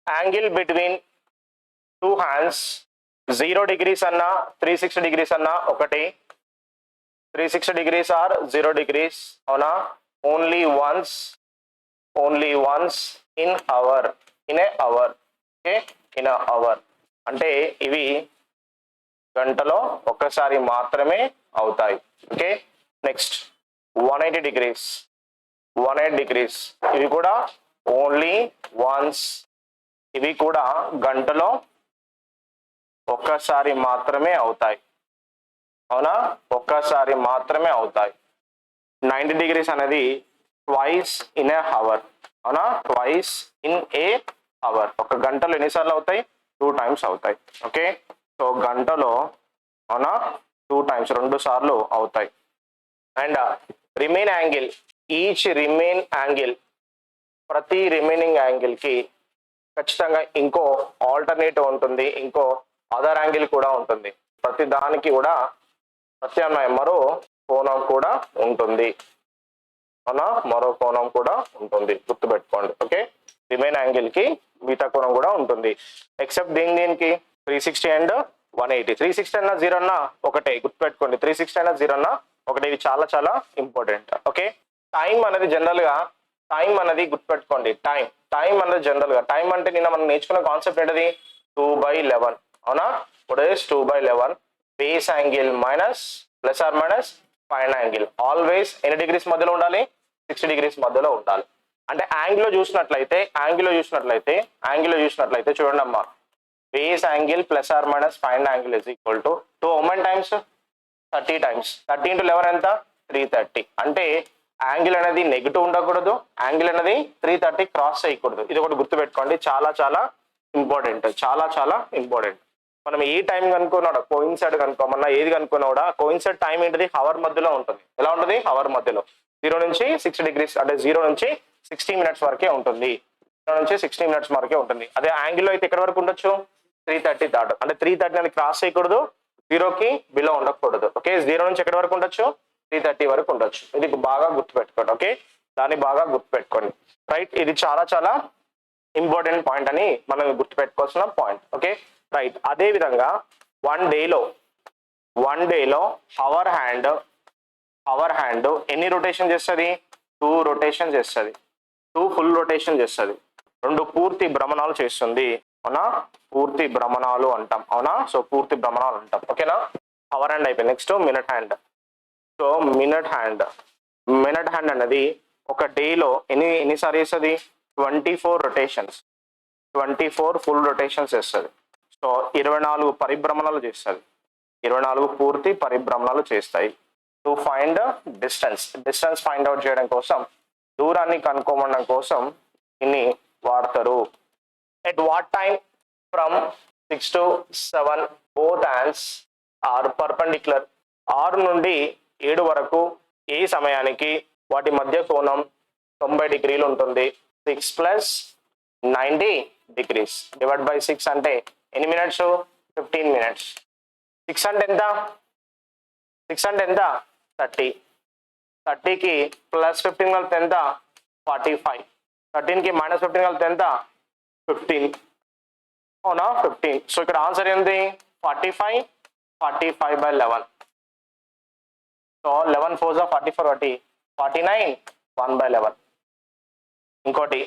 Angle between two hands 0 degrees అన్నా 360 degrees అన్నా ఒకటి. 360 degrees ఆర్ 0 degrees అవునా? Only once in hour, in a hour. Okay, in a hour అంటే ఇవి గంటలో ఒక్కసారి మాత్రమే అవుతాయి. ఓకే, నెక్స్ట్ 180 degrees, 180 degrees ఇవి కూడా ఓన్లీ వన్స్. ఇవి కూడా గంటలో ఒక్కసారి మాత్రమే అవుతాయి. అవునా? ఒక్కసారి మాత్రమే అవుతాయి. 90 degrees అనేది ట్వైస్ ఇన్ ఏ అవర్. అవునా? Twice in a hour. ఒక గంటలో ఎన్నిసార్లు అవుతాయి? 2 times అవుతాయి. ఓకే, సో గంటలో అవునా 2 times, 2 సార్లు అవుతాయి. And remain angle, each remain angle, ప్రతి రిమైనింగ్ యాంగిల్ కి ఖచ్చితంగా ఇంకో ఆల్టర్నేటివ్ ఉంటుంది, ఇంకో అదర్ యాంగిల్ కూడా ఉంటుంది. ప్రతి దానికి కూడా ప్రత్యామ్నాయం మరో కోణం కూడా ఉంటుంది. అవునా? మరో కోణం కూడా ఉంటుంది, గుర్తుపెట్టుకోండి. ఓకే, రిమైన్ యాంగిల్ కి మిగతా కోణం కూడా ఉంటుంది. ఎక్సెప్ట్ దీనికి 360 అండ్ 180. 360 అన్నా 0 అన్నా ఒకటే, గుర్తుపెట్టుకోండి. 360 అయినా 0 అన్నా ఒకటే. ఇది చాలా చాలా ఇంపార్టెంట్. ఓకే, టైం అనేది జనరల్ గా, టైం అనేది గుర్తుపెట్టుకోండి. టైం అనేది జనరల్ గా, టైం అంటే నిన్న మనం నేర్చుకున్న కాన్సెప్ట్ ఏంటది? 2/11. అవునా? ఇప్పుడు 2/11 base angle minus plus or minus fine angle always ఎన్ని డిగ్రీస్ మధ్యలో ఉండాలి? 60 degrees మధ్యలో ఉండాలి. అంటే యాంగిల్ చూసినట్లయితే చూడండి అమ్మా, base angle plus or minus fine angle is equal to 2 how many times? 30 times. 30 into 11 ఎంత? 330. అంటే యాంగిల్ అనేది నెగిటివ్ ఉండకూడదు, యాంగిల్ అనేది 330 క్రాస్ చేయకూడదు. ఇది ఒకటి గుర్తుపెట్టుకోండి, చాలా చాలా ఇంపార్టెంట్, చాలా చాలా ఇంపార్టెంట్. మనం ఏ టైం కనుక్కున్నాడా, కోయిన్సైడ్ కనుక్కోమన్నా ఏది కనుక్కున్నా కూడా కోయిన్సైడ్ టైం ఏంటిది? హవర్ మధ్యలో ఉంటుంది. ఎలా ఉంటుంది? హవర్ మధ్యలో 0 నుంచి 60 degrees, అంటే 0 నుంచి 60 minutes వరకే ఉంటుంది. 0 నుంచి 60 minutes వరకే ఉంటుంది. అదే యాంగిల్ అయితే ఎక్కడి వరకు ఉండొచ్చు? 330 దాటు, అంటే 330 అని క్రాస్ చేయకూడదు, 0కి బిలో ఉండకూడదు. ఓకే, 0 నుంచి ఎక్కడి వరకు ఉండొచ్చు? 330 వరకు ఉండొచ్చు. ఇది బాగా గుర్తుపెట్టుకోండి. ఓకే, దాన్ని బాగా గుర్తుపెట్టుకోండి. రైట్, ఇది చాలా చాలా ఇంపార్టెంట్ పాయింట్ అని మనం గుర్తుపెట్టుకోవాల్సిన పాయింట్. Okay, right. అదే విధంగా వన్ డేలో అవర్ హ్యాండ్ ఎన్ని రొటేషన్ చేస్తుంది? 2 rotation చేస్తుంది. 2 full rotation చేస్తుంది. 2 పూర్తి భ్రమణాలు చేస్తుంది. అవునా? పూర్తి భ్రమణాలు అంటాం. అవునా? సో పూర్తి భ్రమణాలు అంటాం. ఓకేనా? అవర్ హ్యాండ్ అయిపోయింది. Next minute hand. So minute hand అనేది ఒక డేలో ఎన్నిసార్లు చేస్తుంది? 24 rotations, 24 full rotations చేస్తుంది. సో 24 పరిభ్రమణాలు చేస్తుంది. 24 పూర్తి పరిభ్రమణాలు చేస్తాయి. To find distance find out చేయడం కోసం, దూరాన్ని కనుక్కోవడం కోసం ఇన్ని వాడతారు. At what time from 6 to 7 both hands are perpendicular. 6 నుండి 7 వరకు ఏ సమయానికి వాటి మధ్య కోణం 90 degrees ఉంటుంది. 6 plus 90 degrees డివైడ్ బై 6 అంటే ఎన్ని మినిట్స్? 15 minutes. 6 అంటే ఎంత? 30. 30కి ప్లస్ 15 కలిపితే ఎంత? 45. 13కి మైనస్ 15 కలిపితే ఎంత? 15. అవునా? 15. సో ఇక్కడ ఆన్సర్ ఏంటి? 45/11. సో 11 4 44 ఒకటి 49 1/11. ఇంకోటి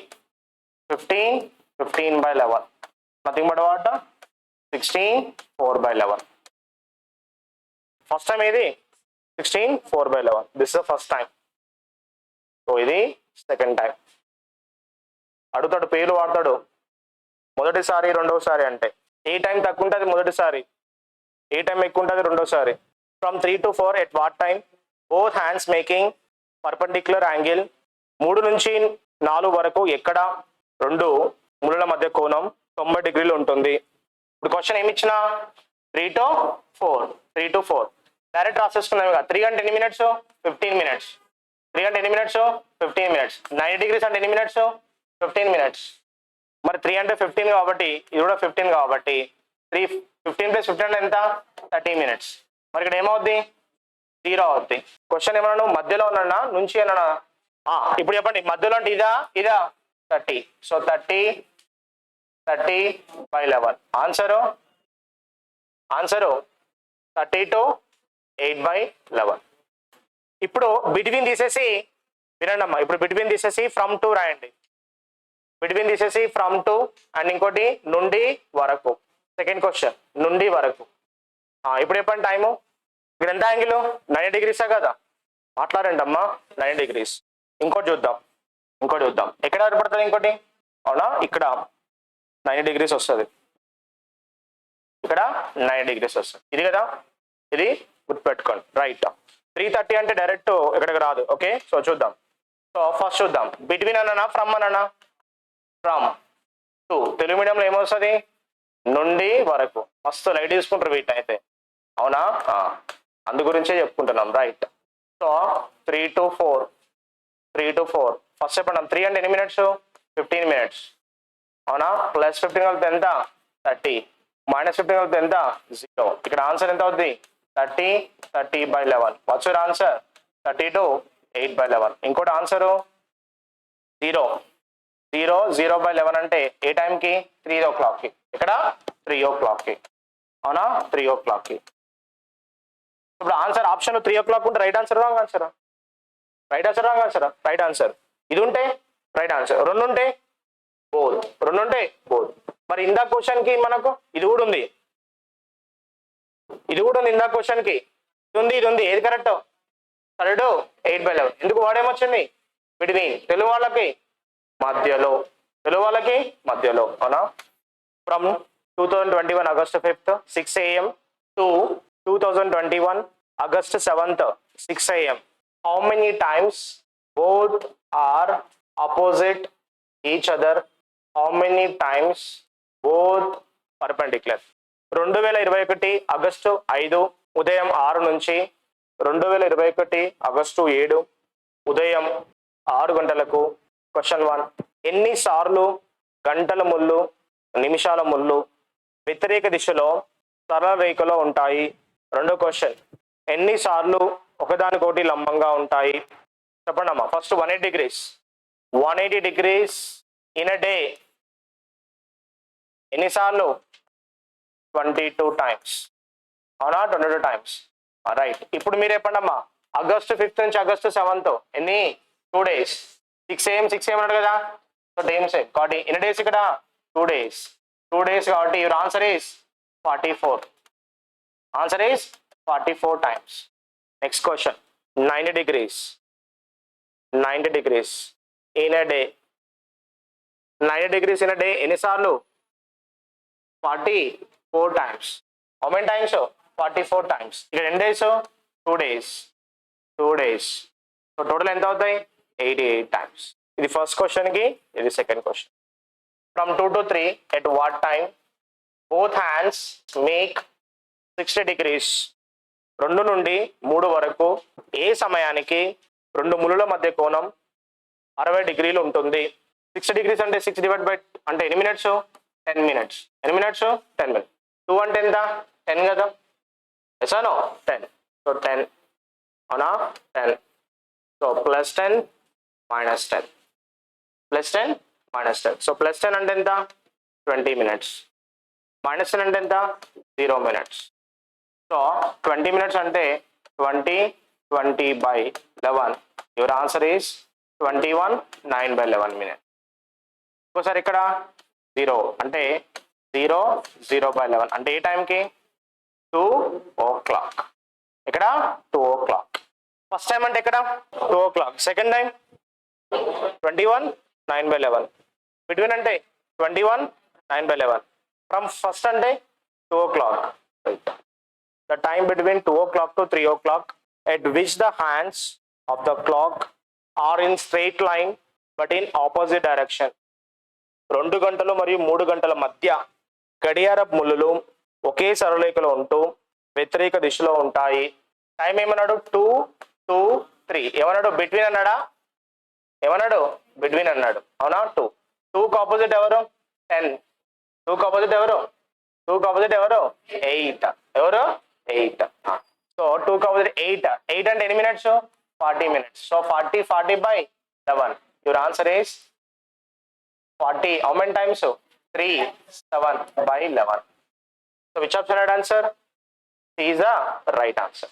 15/11. Nothing but what? 16 4/11. First time ఏది? 16 4/11. This is the first time. So ఇది సెకండ్ టైం. అడుగుతాడు, పేర్లు వాడతాడు. మొదటిసారి రెండోసారి అంటే ఏ టైం తక్కువ ఉంటుంది? మొదటిసారి. ఏ టైం ఎక్కువ ఉంటుంది? రెండోసారి. From 3 to 4 at what time both hands making perpendicular angle. 3 నుంచి 4 వరకు ఎక్కడ 2 ముళ్ళ మధ్య కోణం 90 degrees ఉంటుంది. ఇప్పుడు క్వశ్చన్ ఏమి ఇచ్చినా 3 to 4 డైరెక్ట్ రాసేసుకున్నాం. 3 అంటే ఎన్ని మినిట్స్? 15 minutes. 3 అంటే ఎన్ని మినిట్స్? 15 minutes. 90 degrees అంటే ఎన్ని మినిట్స్? 15 minutes. మరి 3 అంటే 15 కాబట్టి ఇది కూడా 15 కాబట్టి 15 + 15 అంటే ఎంత? 30 minutes. మరి ఇక్కడ ఏమవుద్ది? 0 అవుద్ది. క్వశ్చన్ ఏమన్నా మధ్యలో ఉన్నా నుంచి అన్నా? ఇప్పుడు చెప్పండి, మధ్యలో అంటే ఇదా 30. సో 30 30/11. ఆన్సరు 32/8/11. ఇప్పుడు బిట్వీన్ తీసేసి వినండి అమ్మా, ఇప్పుడు బిట్వీన్ తీసేసి ఫ్రమ్ టు రాయండి. బిట్వీన్ తీసేసి ఫ్రమ్ టు అండ్ ఇంకోటి నుండి వరకు. సెకండ్ క్వశ్చన్ నుండి వరకు. ఇప్పుడు చెప్పండి టైము. ఇక్కడ ఎంత యాంగిల్? 90 degrees కదా, మాట్లాడండి అమ్మా. 90 degrees. ఇంకోటి చూద్దాం. ఎక్కడ ఏర్పడుతుంది ఇంకోటి? అవునా, ఇక్కడ 90 degrees వస్తుంది, ఇక్కడ 90 degrees వస్తుంది. ఇది కదా, ఇది గుర్తుపెట్టుకోండి. రైట్. 330 అంటే డైరెక్ట్ ఇక్కడికి రాదు. ఓకే, సో చూద్దాం. సో ఫస్ట్ చూద్దాం, బిట్వీన్ అన్నా ఫ్రమ్ అన్నా? From to. తెలుగు మీడియంలో ఏమొస్తుంది? నుండి వరకు. మస్తు లైట్ తీసుకుంటారు వీటిని అయితే, అవునా? అందు గురించే చెప్పుకుంటున్నాం. రైట్. So 3 to 4. ఫస్ట్ చెప్పండి. 3 అంటే ఎన్ని మినిట్స్? 15 minutes. అవునా? ప్లస్ 15 కలిపితే ఎంత? 30. మైనస్ 15 కలిపితే ఎంత? 0. ఇక్కడ ఆన్సర్ ఎంత అవుతుంది? 30/11. What's your answer? 32/8/11. ఇంకోటి ఆన్సరు 0/11 అంటే ఏ టైంకి? 3 o'clock. ఇక్కడ 3 o'clock. అవునా, 3 o'clock. ఇప్పుడు ఆన్సర్ ఆప్షన్ 3 o'clock ఉంటే right answer wrong answer? Right answer. ఇది ఉంటే రైట్ ఆన్సర్, రెండు ఉంటే బోత్. మరి ఇందా క్వశ్చన్ కి మనకు ఇది కూడా ఉంది. ఇందా క్వశ్చన్ కి ఇది ఉంది. ఏది కరెక్ట్? 32/8/11. ఎందుకు వాడేమొచ్చింది? బిట్వీన్. తెలుగు వాళ్ళకి మధ్యలో. అవునా? From 2021 August 5th 6 AM to 2021 August 7th 6 AM. How many times both are opposite each other? How many times both perpendicular? 2021 August 5 ఉదయం 6 నుంచి 2021 ఆగస్టు 7 ఉదయం 6 గంటలకు. క్వశ్చన్ 1, ఎన్నిసార్లు గంటల ముళ్ళు, నిమిషాల ముళ్ళు వ్యతిరేక దిశలో సరళ రేఖలో ఉంటాయి? రెండో క్వశ్చన్, ఎన్నిసార్లు ఒకదానికొకటి లంబంగా ఉంటాయి? చెప్పండి అమ్మా. First 180 degrees in a day ఎన్నిసార్లు? 22 times. అవునా, 22 times. రైట్. ఇప్పుడు మీరు చెప్పండి అమ్మా, August 5th నుంచి August 7th ఎన్ని? 2 days. 6 AM అన్నాడు కదా, సో టైమ్స్ కాబట్టి ఎన్ని డేస్ ఇక్కడ? 2 days. 2 days కాబట్టి your answer is 44. Answer is 44 times. Next question, 90 degrees in a day. 90 degrees in a day ఎన్నిసార్లు? 44 times. How many times? 44 times. ఇక్కడ ఎన్ని డేస్? 2 days. సో టోటల్ ఎంత అవుతాయి? 88 times. ఇది ఫస్ట్ క్వశ్చన్ కి, ఇది second question. From 2 to 3 at what time both hands make 60 degrees? 2 నుండి 3 వరకు ఏ సమయానికి 2 ములుల మధ్య కోణం 60 degrees ఉంటుంది? 60 degrees అంటే 6 divided by అంటే ఎన్ని మినిట్స్? 10 minutes. ఎన్ని మినిట్స్? 10 minutes. 2 అంటే ఎంత? 10 కదా, ఎసానో 10. సో 10. అవునా, 10. So plus 10 minus 10. So plus 10 అంటే ఎంత? 20 minutes. మైనస్ 10 అంటే ఎంత? 0 minutes. సో 20 minutes అంటే 20/11. Your answer is 21/9/11 minutes. ఇంకోసారి ఇక్కడ 0 అంటే 0/11 అంటే ఏ టైంకి? 2 o'clock. ఇక్కడ 2 o'clock. ఫస్ట్ టైం అంటే ఇక్కడ 2 o'clock. Second time 21/9/11. బిట్వీన్ అంటే 21/9/11. ఫ్రమ్ ఫస్ట్ అంటే 2 o'clock. The time between 2 o'clock to 3 o'clock at which the hands of the clock are in straight line but in opposite direction. 2 గంటలు మరియు 3 గంటల మధ్య గడియారపు ముళ్ళులు ఒకే సరళరేఖలో ఉంటూ వ్యతిరేక దిశలో ఉంటాయి. టైం ఏమన్నాడు? 2 to 3. ఏమన్నాడు? బిట్వీన్ అన్నాడా? ఏమన్నాడు? బిట్వీన్ అన్నాడు. అవునా? 2 కి ఆపోజిట్ ఎవరు? 10. 2 కి ఆపోజిట్ ఎవరు? 8. ఎవరు? 8. సో 2 కి ఆపోజిట్ 8 అంటే ఎన్ని minutes? 40 minutes. So 40/11. Your answer is 40. How many times? 3/7 by 11. So which option right answer? C is the right answer.